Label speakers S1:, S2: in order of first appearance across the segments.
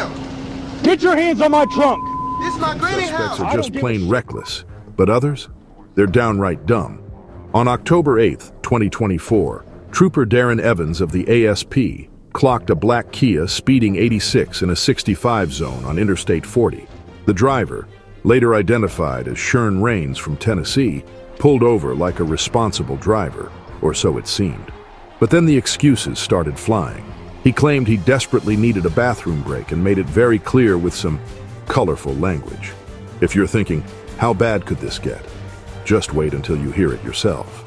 S1: Damn!
S2: Get your hands on my trunk!
S1: This is my granny
S3: Suspects
S1: house.
S3: are just plain reckless, but others? They're downright dumb. On October 8th, 2024, Trooper Darren Evans of the ASP clocked a black Kia speeding 86 in a 65 zone on Interstate 40. The driver, later identified as Shern Rains from Tennessee, pulled over like a responsible driver, or so it seemed. But then the excuses started flying. He claimed he desperately needed a bathroom break and made it very clear with some colorful language. If you're thinking, how bad could this get? Just wait until you hear it yourself.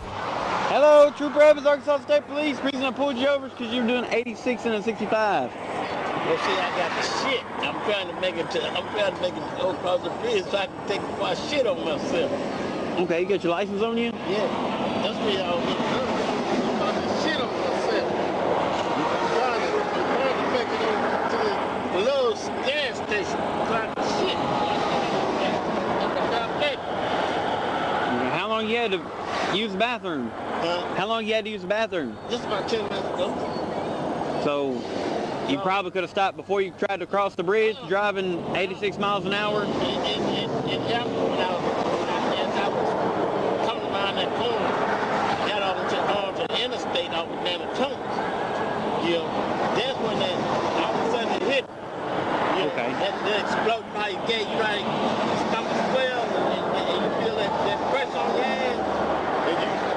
S4: Hello, Trooper Evans, Arkansas State Police. Reason I pulled you over is because you were doing 86 and a 65.
S5: Well, see, I got the shit. I'm trying to make it go across the bridge so I can take my shit on myself.
S4: Okay, you got your license on you?
S5: Yeah, that's where y'all get I'm about to shit on myself. I'm trying to make it over to the little gas station. I'm trying to shit.
S4: How long you had to use the bathroom? How long you had to use the bathroom?
S5: Just about 10 minutes ago.
S4: So you probably could have stopped before you tried to cross the bridge driving 86 miles an hour?
S5: It happened when I was coming around that corner. I got onto the interstate off of Manitoba. You know, that's when all of a sudden it hit. You know,
S4: okay.
S5: That exploded by your gate. You right, your stomach swell and you feel that pressure on your ass.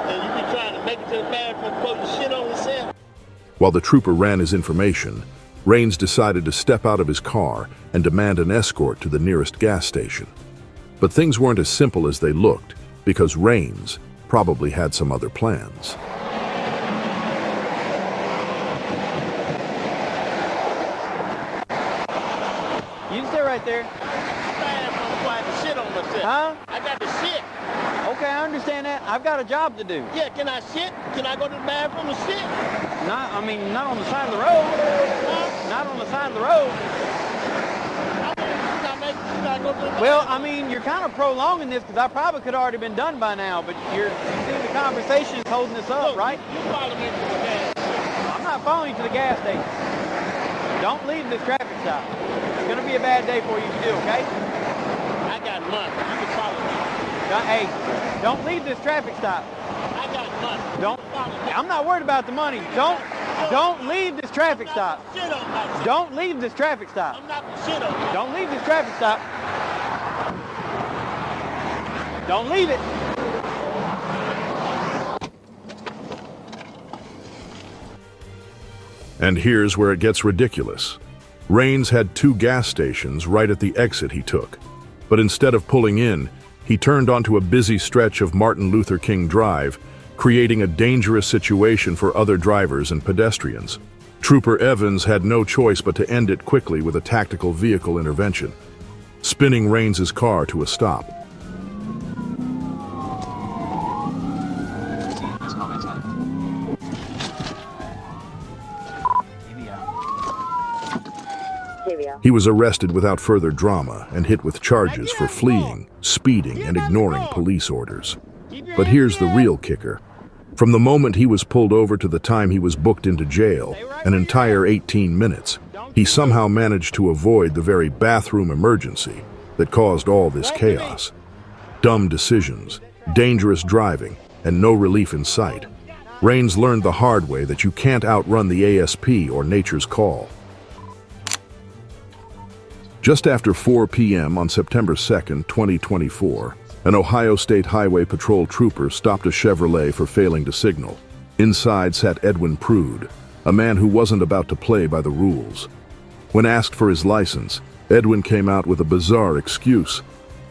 S5: And you be trying to make it to the bathroom before you shit on yourself.
S3: While the trooper ran his information, Rains decided to step out of his car and demand an escort to the nearest gas station. But things weren't as simple as they looked, because Rains probably had some other plans.
S4: You can stay right there. Huh?
S5: I got the shit.
S4: Okay, I understand that. I've got a job to do.
S5: Yeah, can I shit? Can I go to the bathroom and shit?
S4: Not on the side of the road.
S5: Huh?
S4: Not on the side of the road. Well, I mean, you're kind of prolonging this because I probably could have already been done by now, but you see the conversation is holding us up, right?
S5: You follow me to the gas station.
S4: I'm not following you to the gas station. Don't leave this traffic stop. It's going to be a bad day for you if you do, okay?
S5: I got money. You can follow me.
S4: Hey, don't leave this traffic stop.
S5: I got money.
S4: Don't. I'm not worried about the money. Don't leave this traffic stop. Don't leave this traffic stop.
S5: I'm not gonna shit on you.
S4: Don't leave this traffic stop. Don't leave it.
S3: And here's where it gets ridiculous. Rains had 2 gas stations right at the exit he took. But instead of pulling in, he turned onto a busy stretch of Martin Luther King Drive, creating a dangerous situation for other drivers and pedestrians. Trooper Evans had no choice but to end it quickly with a tactical vehicle intervention, spinning Rains' car to a stop. He was arrested without further drama and hit with charges for fleeing, speeding, and ignoring police orders. But here's the real kicker. From the moment he was pulled over to the time he was booked into jail, an entire 18 minutes, he somehow managed to avoid the very bathroom emergency that caused all this chaos. Dumb decisions, dangerous driving, and no relief in sight. Rains learned the hard way that you can't outrun the ASP or nature's call. Just after 4 p.m. on September 2nd, 2024, an Ohio State Highway Patrol trooper stopped a Chevrolet for failing to signal. Inside sat Edwin Prude, a man who wasn't about to play by the rules. When asked for his license, Edwin came out with a bizarre excuse.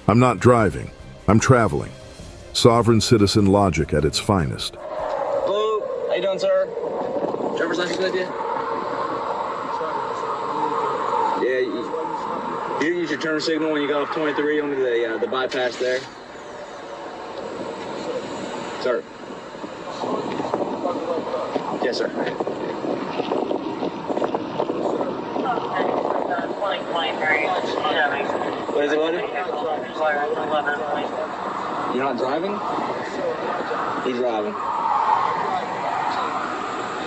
S3: "I'm not driving, I'm traveling." Sovereign citizen logic at its finest.
S6: Hello, how you doing, sir? Driver's license with you? Yeah, you didn't use your turn signal when you got off 23 onto the bypass there. Sir. Yes, sir. What is it, buddy? You're not driving? He's driving.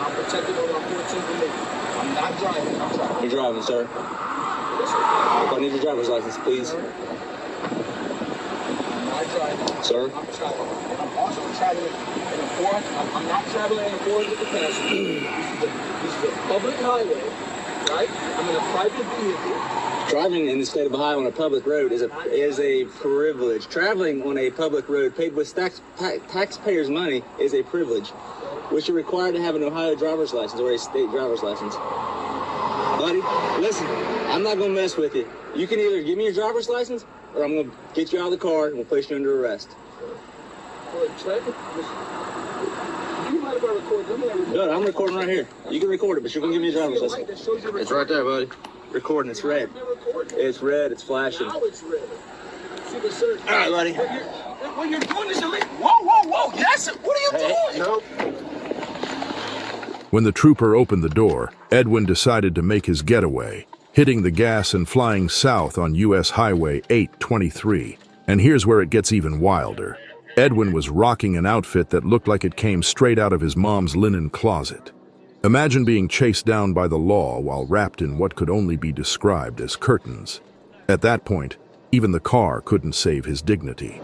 S6: I'm protected on my 14th. I'm not driving. I'm driving. He's driving, sir. I need your driver's license, please. Sir?
S1: I'm also traveling in a foreign. I'm not traveling in a foreign with the passenger. This is a public highway, right? I'm in a private vehicle.
S6: Driving in the state of Ohio on a public road is a privilege. Traveling on a public road paid with taxpayers' money is a privilege, which you're required to have an Ohio driver's license or a state driver's license. Buddy, listen, I'm not gonna mess with you. You can either give me your driver's license or I'm gonna get you out of the car and we'll place you under arrest. No, I'm recording right here. You can record it, but you're gonna give me your driver's license. It's right there, buddy. Recording, it's red. It's red, it's flashing. All right, buddy.
S1: What you're doing is illegal. Whoa. Yes, what are you doing?
S5: Nope.
S3: When the trooper opened the door, Edwin decided to make his getaway, hitting the gas and flying south on US Highway 823. And here's where it gets even wilder. Edwin was rocking an outfit that looked like it came straight out of his mom's linen closet. Imagine being chased down by the law while wrapped in what could only be described as curtains. At that point, even the car couldn't save his dignity.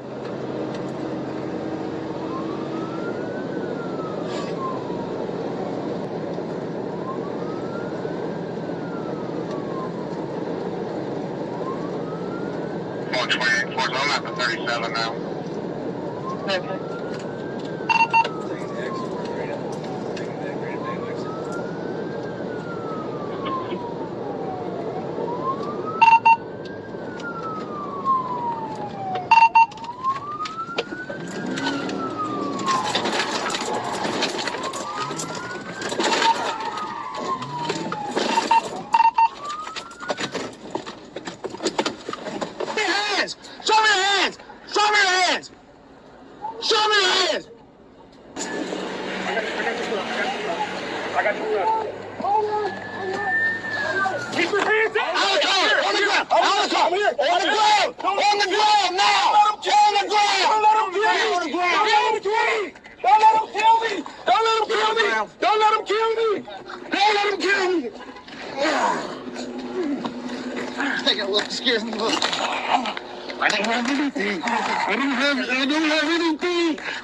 S2: I'm at the 37 now.
S1: Okay.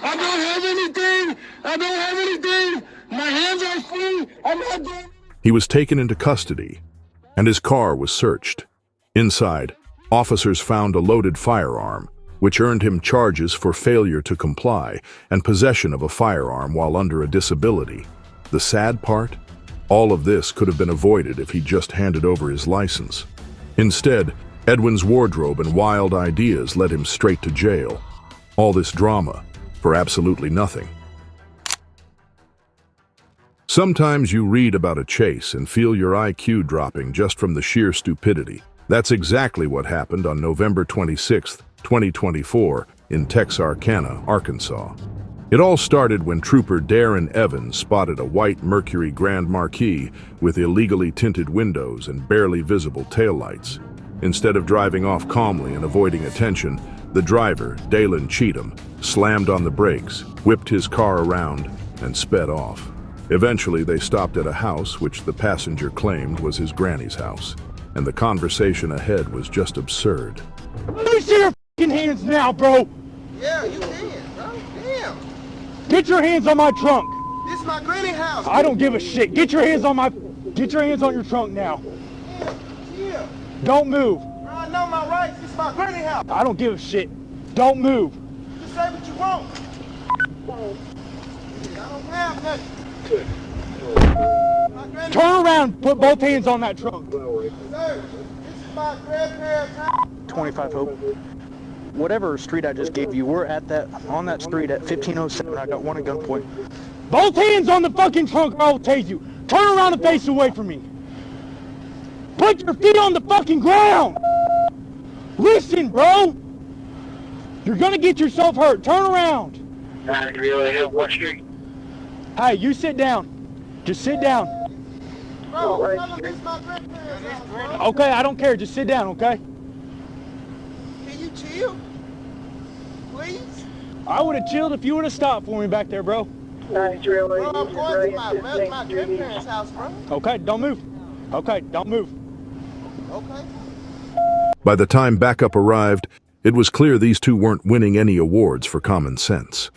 S5: I don't have anything. I don't have anything. My hands are free. I'm not doing.
S3: He was taken into custody, and his car was searched. Inside, officers found a loaded firearm, which earned him charges for failure to comply and possession of a firearm while under a disability. The sad part? All of this could have been avoided if he just handed over his license. Instead, Edwin's wardrobe and wild ideas led him straight to jail. All this drama for absolutely nothing. Sometimes you read about a chase and feel your IQ dropping just from the sheer stupidity. That's exactly what happened on November 26, 2024, in Texarkana, Arkansas. It all started when Trooper Darren Evans spotted a white Mercury Grand Marquis with illegally tinted windows and barely visible taillights. Instead of driving off calmly and avoiding attention, the driver, Dalen Cheatham, slammed on the brakes, whipped his car around, and sped off. Eventually, they stopped at a house which the passenger claimed was his granny's house, and the conversation ahead was just absurd.
S7: Let me see your fucking hands now, bro!
S8: Yeah, you can, bro. Damn.
S7: Get your hands on my trunk!
S8: This is my granny house.
S7: I don't give a shit. Get your hands on your trunk now.
S8: Yeah.
S7: Don't move.
S8: Bro, I know my rights. This is my granny house.
S7: I don't give a shit. Don't move.
S8: Just say what you want. I don't have nothing. My granny
S7: Turn around, put both hands on that trunk.
S8: Sir, this is my grandparents' house.
S4: 25 Hope. Whatever street I just gave you, we're at on that street at 1507. I got one at gunpoint.
S7: Both hands on the fucking trunk or I'll tase you. Turn around and face away from me. Put your feet on the fucking ground. Listen, bro. You're gonna get yourself hurt. Turn around.
S2: What street?
S7: Hey, you sit down. Just sit down.
S8: Bro, tell them this is my grandparents' house, bro.
S7: Okay, I don't care. Just sit down, okay?
S8: Can you chill? Please?
S7: I would have chilled if you would have stopped for me back there, bro.
S8: Bro, I'm going to my grandparents' house, bro.
S7: Okay, don't move. Okay, don't move.
S8: Okay.
S3: By the time backup arrived, it was clear these two weren't winning any awards for common sense.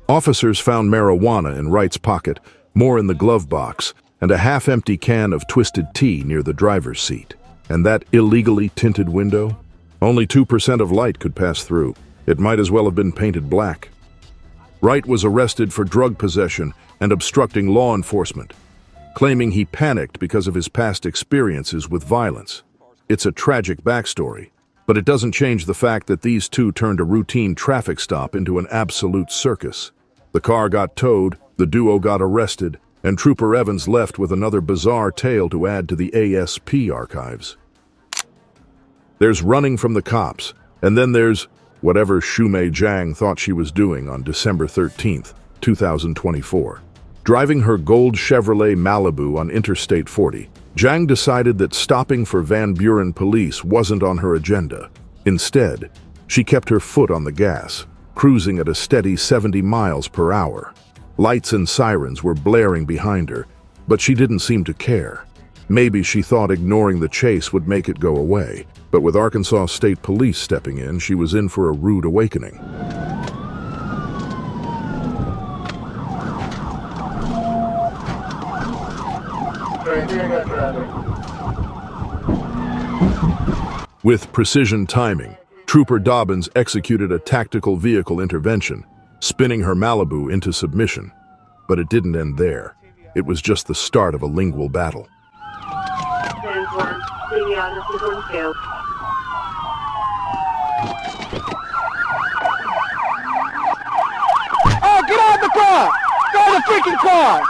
S3: Officers found marijuana in Wright's pocket, more in the glove box, and a half-empty can of twisted tea near the driver's seat. And that illegally tinted window? Only 2% of light could pass through. It might as well have been painted black. Wright was arrested for drug possession and obstructing law enforcement, claiming he panicked because of his past experiences with violence. It's a tragic backstory, but it doesn't change the fact that these two turned a routine traffic stop into an absolute circus. The car got towed, the duo got arrested, and Trooper Evans left with another bizarre tale to add to the ASP archives. There's running from the cops, and then there's whatever Shumei Zhang thought she was doing on December 13th, 2024. Driving her gold Chevrolet Malibu on Interstate 40, Zhang decided that stopping for Van Buren police wasn't on her agenda. Instead, she kept her foot on the gas, cruising at a steady 70 miles per hour. Lights and sirens were blaring behind her, but she didn't seem to care. Maybe she thought ignoring the chase would make it go away, but with Arkansas State Police stepping in, she was in for a rude awakening. With precision timing, Trooper Dobbins executed a tactical vehicle intervention, spinning her Malibu into submission. But it didn't end there. It was just the start of a lingual battle.
S7: Oh, get out of the car! Get out of the freaking car!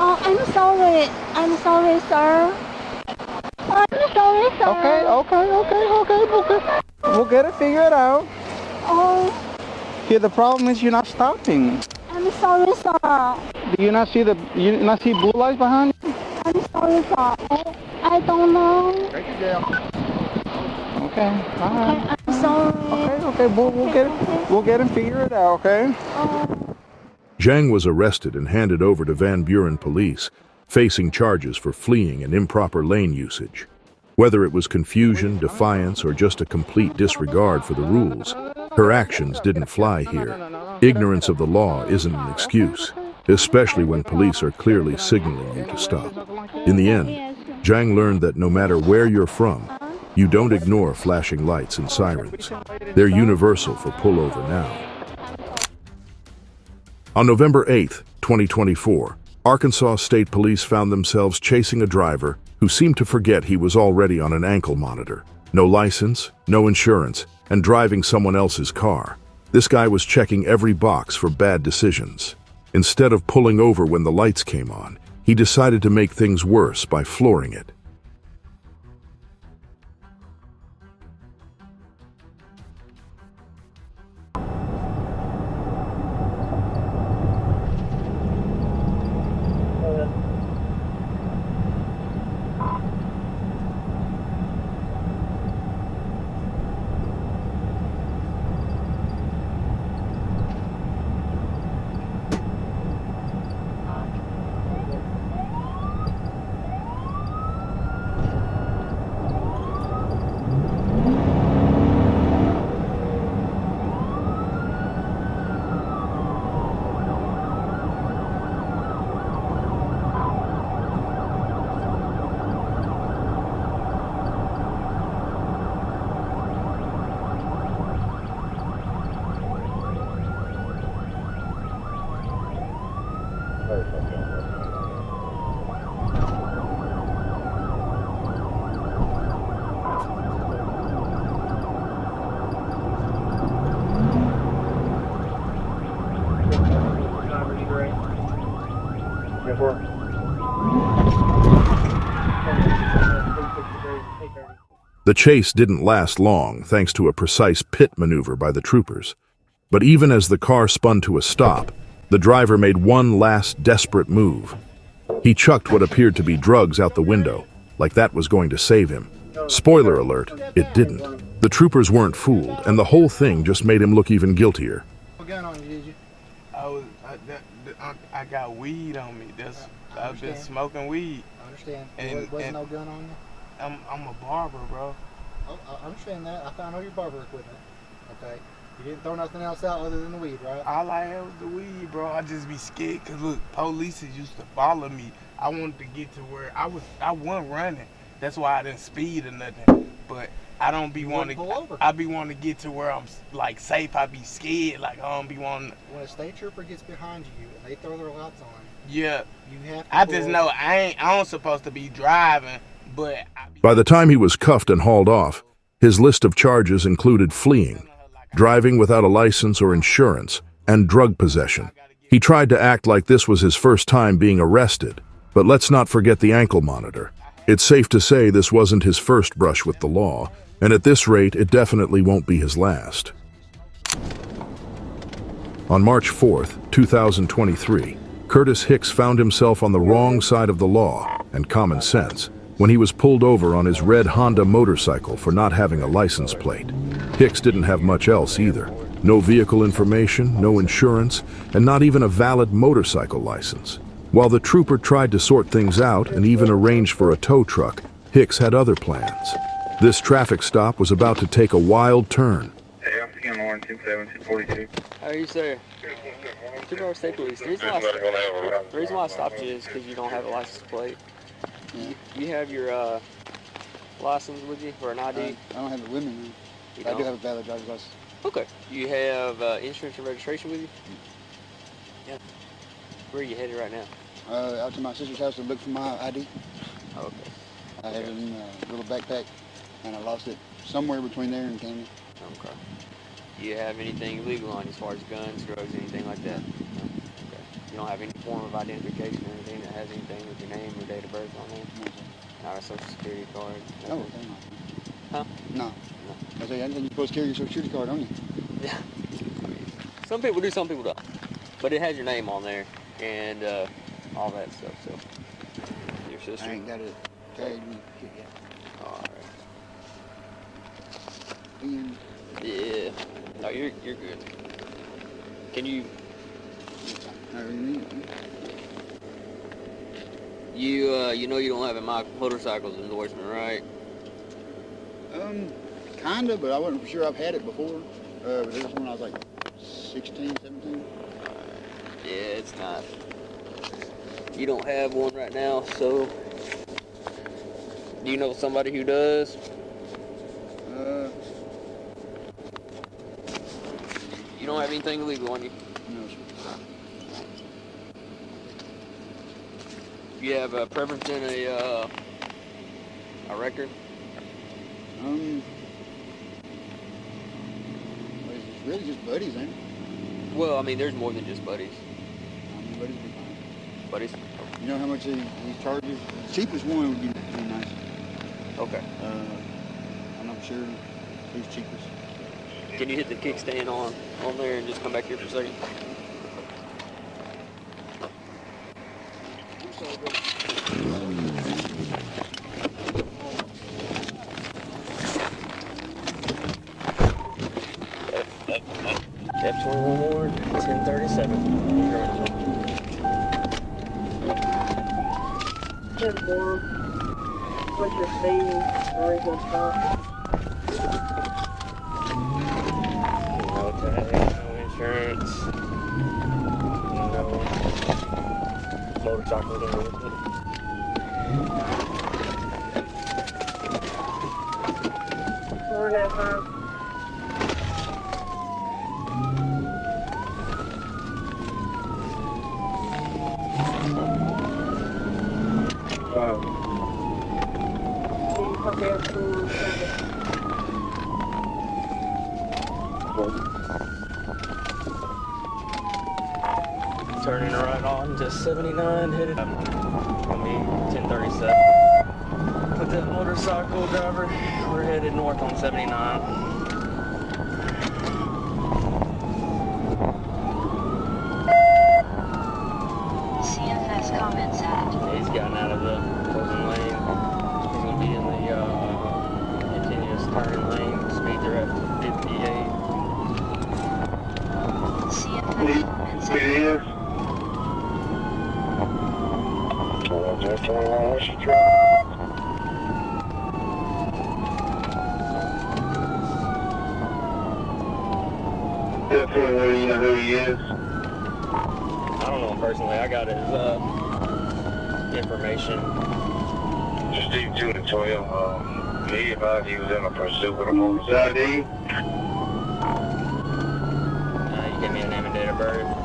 S9: Oh, I'm sorry, sir. I'm sorry, sir.
S4: Okay. We'll get it figured out.
S9: Oh,
S4: Here, the problem is you're not stopping.
S9: I'm sorry, sir.
S4: Do you not see blue lights behind you?
S9: I'm sorry, sir. I don't know.
S4: Okay, all right.
S9: I'm sorry.
S4: Okay, we'll get it figured out, okay?
S3: Zhang was arrested and handed over to Van Buren police, facing charges for fleeing and improper lane usage. Whether it was confusion, defiance, or just a complete disregard for the rules, her actions didn't fly here. Ignorance of the law isn't an excuse, especially when police are clearly signaling you to stop. In the end, Zhang learned that no matter where you're from, you don't ignore flashing lights and sirens. They're universal for pullover now. On November 8, 2024, Arkansas State Police found themselves chasing a driver who seemed to forget he was already on an ankle monitor. No license, no insurance, and driving someone else's car. This guy was checking every box for bad decisions. Instead of pulling over when the lights came on, he decided to make things worse by flooring it. The chase didn't last long thanks to a precise pit maneuver by the troopers. But even as the car spun to a stop, the driver made one last desperate move. He chucked what appeared to be drugs out the window, like that was going to save him. Spoiler alert, it didn't. The troopers weren't fooled, and the whole thing just made him look even guiltier.
S8: What gun on you, did you?
S5: I got weed on me. I've been smoking weed.
S8: I understand.
S5: And
S8: Wasn't no gun on you?
S5: I'm a barber, bro.
S8: Oh, I understand that. I found all your barber equipment. Okay. You didn't throw nothing else out other than the weed, right?
S5: All I had was the weed, bro. I just be scared, cause look, police used to follow me. I wanted to get to where I wasn't running. That's why I didn't speed or nothing. But I don't be wanting to. I be wanting to get to where I'm like safe. I be scared, like I don't be wanting.
S8: When a state trooper gets behind you and they throw their lights on,
S5: yeah,
S8: you have to.
S5: I just know I don't supposed to be driving, but.
S3: By the time he was cuffed and hauled off, his list of charges included fleeing, driving without a license or insurance, and drug possession. He tried to act like this was his first time being arrested, but let's not forget the ankle monitor. It's safe to say this wasn't his first brush with the law, and at this rate, it definitely won't be his last. On March 4th, 2023, Curtis Hicks found himself on the wrong side of the law and common sense when he was pulled over on his red Honda motorcycle for not having a license plate. Hicks didn't have much else either. No vehicle information, no insurance, and not even a valid motorcycle license. While the trooper tried to sort things out and even arrange for a tow truck, Hicks had other plans. This traffic stop was about to take a wild turn.
S2: Hey, I'm seeing Lauren 10-7-242.
S10: How are you, sir? 2-hour state police. The reason why I stopped you is because you don't have a license plate. You have your license with you or an ID?
S11: I don't have it with me. I do have a valid driver's license.
S10: Okay. You have insurance and registration with you? Yeah. Where are you headed right now?
S11: Out to my sister's house to look for my ID.
S10: Oh, okay.
S11: I had it in a little backpack, and I lost it somewhere between there and Canyon.
S10: Okay. Do you have anything illegal on you as far as guns, drugs, anything like that? No? Okay. You don't have any form of identification or anything that has anything with your name or date of birth on there?
S11: No, sir.
S10: Not a social security card?
S11: No,
S10: Nothing?
S11: no.
S10: Huh?
S11: No. I say, I think you're supposed to carry your social security card, don't you?
S10: Yeah. I mean, some people do, some people don't. But it has your name on there and all that stuff, so. Your sister?
S11: I ain't got it carried me yet.
S10: Alright.
S11: And
S10: Yeah. No, you're good. Can you... You know you don't have a motorcycle's endorsement, right?
S11: Kinda, but I wasn't sure I've had it before. But this was when I was like 16, 17.
S10: Yeah, it's not. You don't have one right now, so... Do you know somebody who does? You don't have anything illegal on you?
S11: No, sir.
S10: You have a preference in a record?
S11: It's really just buddies, ain't it?
S10: Well, I mean, there's more than just buddies.
S11: Buddies would be fine.
S10: Buddies?
S11: You know how much these charges? The cheapest one would be nice.
S10: Okay.
S11: I'm not sure who's cheapest.
S10: Can you hit the kickstand on there and just come back here for a second? F21 Ward, 1037.
S12: 10 Ward, what's your fee? Original stop?
S10: No tag, no insurance, no motorcycle endorsement. Turning right on to 79, headed up. I mean, 1037. With that motorcycle driver, we're headed north on 79.
S2: Speed is. Just 21, what's your truck? Definitely, where you know who he is?
S10: I don't know him personally. I got his information.
S2: Just D2 to 12. He advised he was in a pursuit with him on his ID.
S10: You give me a name and date of birth.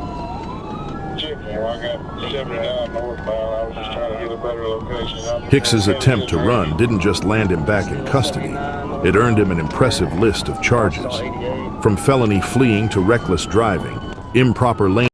S2: Well, I got 79 northbound. I was just trying to get a better location.
S3: Hicks's attempt to run didn't just land him back in custody. It earned him an impressive list of charges, from felony fleeing to reckless driving, improper lane